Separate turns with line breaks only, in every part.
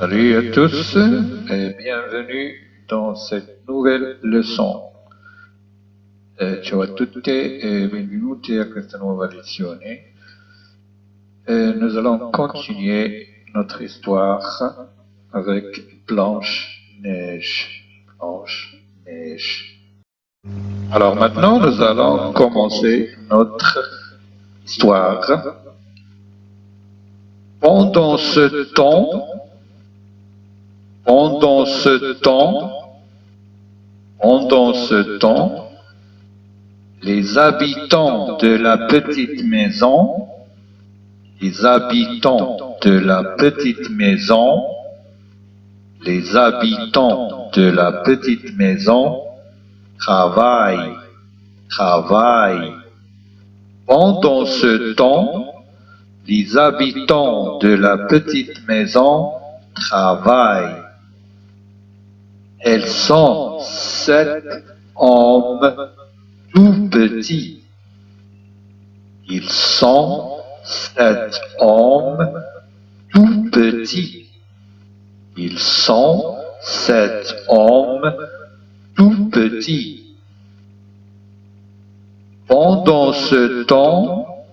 Salut à tous e bienvenue dans cette nouvelle leçon. Ciao a tutti e benvenuti a questa nuova lezione. Nous allons continuer notre histoire avec Blanche-Neige. Blanche-Neige. Alors maintenant, nous allons commencer notre histoire. Pendant ce temps, les habitants de la petite maison, travaillent. Pendant ce temps, les habitants de la petite maison travaillent. Elles sont 7 hommes tout petits. Ils sont 7 hommes tout petits. Ils sont 7 hommes tout petits. Pendant ce temps,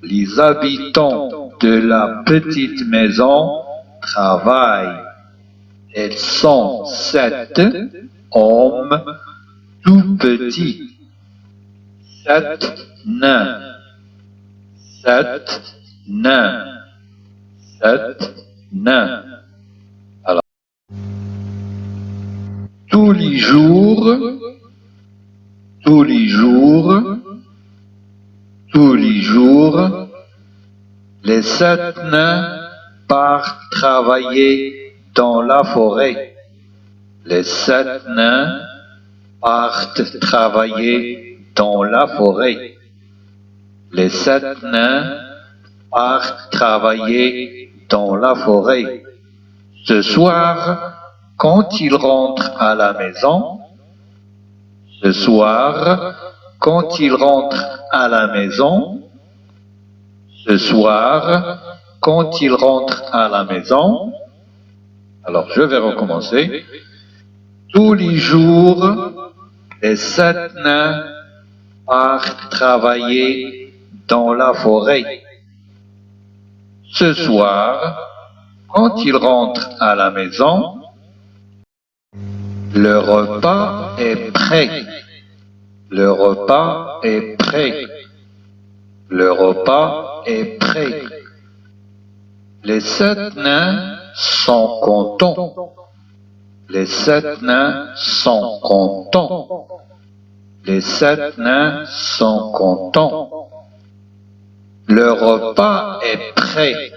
les habitants de la petite maison travaillent. Elles sont 7 hommes tout petits. 7 nains. 7 nains. Alors, tous les jours, les 7 nains partent travailler dans la forêt. Les 7 nains partent travailler dans la forêt. Les 7 nains partent travailler dans la forêt. Ce soir, quand ils rentrent à la maison, alors je vais recommencer. Tous les jours, les 7 nains partent travailler dans la forêt. Ce soir, quand ils rentrent à la maison, le repas est prêt. Le repas est prêt. Les 7 nains sont contents. Les 7 nains sont contents. Les 7 nains sont contents. Le repas est prêt.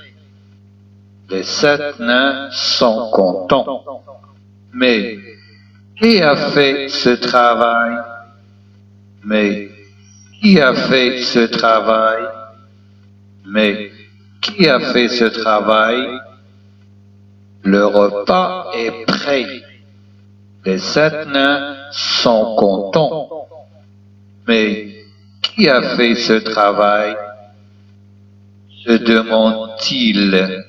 Les 7 nains sont contents. Mais qui a fait ce travail? Mais qui a fait ce travail? Mais qui a fait ce travail? Le repas est prêt. Les 7 nains sont contents. Mais qui a fait ce travail? Se demande-t-il.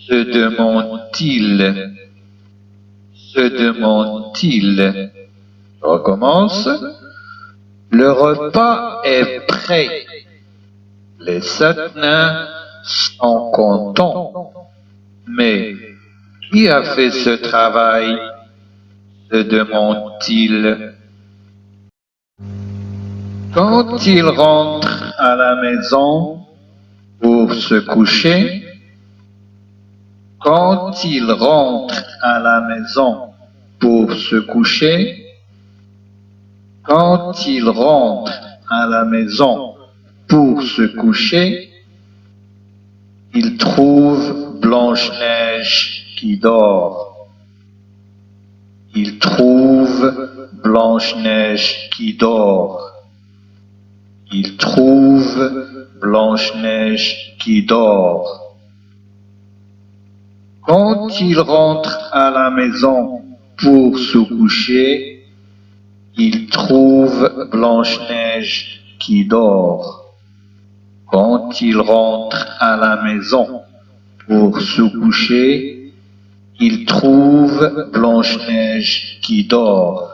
Se demande-t-il. Se demande-t-il. Je recommence. Le repas est prêt. Les 7 nains sont contents. Mais qui a fait ce travail? Se demande-t-il. Quand ils rentrent à la maison pour se coucher, quand ils rentrent à la maison pour se coucher, quand ils rentrent à la maison pour se coucher, ils trouvent Blanche-Neige qui dort. Ils trouvent Blanche-Neige qui dort. Ils trouvent Blanche-Neige qui dort. Quand ils rentrent à la maison pour se coucher, ils trouvent Blanche-Neige qui dort. Quand ils rentrent à la maison pour se coucher, il trouve Blanche-Neige qui dort.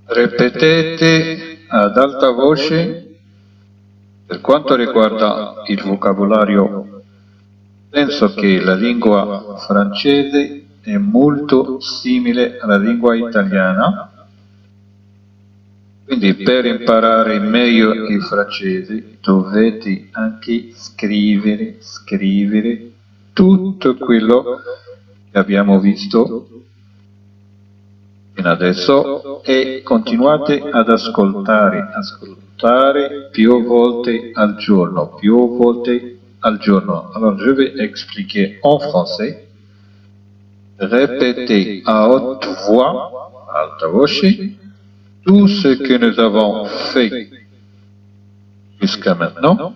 Ripetete ad alta voce. Per quanto riguarda il vocabolario, penso che la lingua francese è molto simile alla lingua italiana, quindi per imparare meglio il francese dovete anche scrivere tutto quello che abbiamo visto fino adesso e continuate ad ascoltare più volte al giorno, Alors je vais expliquer en français. Répétez à haute voix, alta voce, tout ce que nous avons fait jusqu'à maintenant,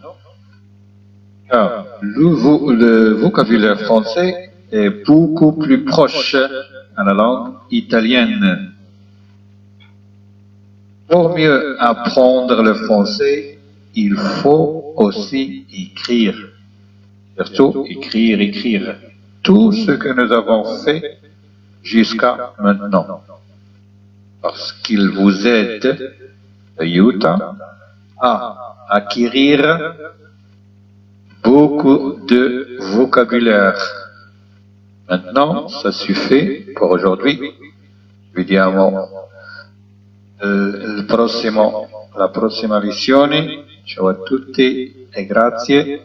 car le vocabulaire français est beaucoup plus proche à la langue italienne. Pour mieux apprendre le français, il faut aussi écrire. Surtout écrire. Tout ce que nous avons fait jusqu'à maintenant. Parce qu'il vous aide, aiuta, à acquérir beaucoup de vocabulaire. Maintenant, ça suffit pour aujourd'hui. Vediamo la prossima lezione. Ciao a tutti e grazie.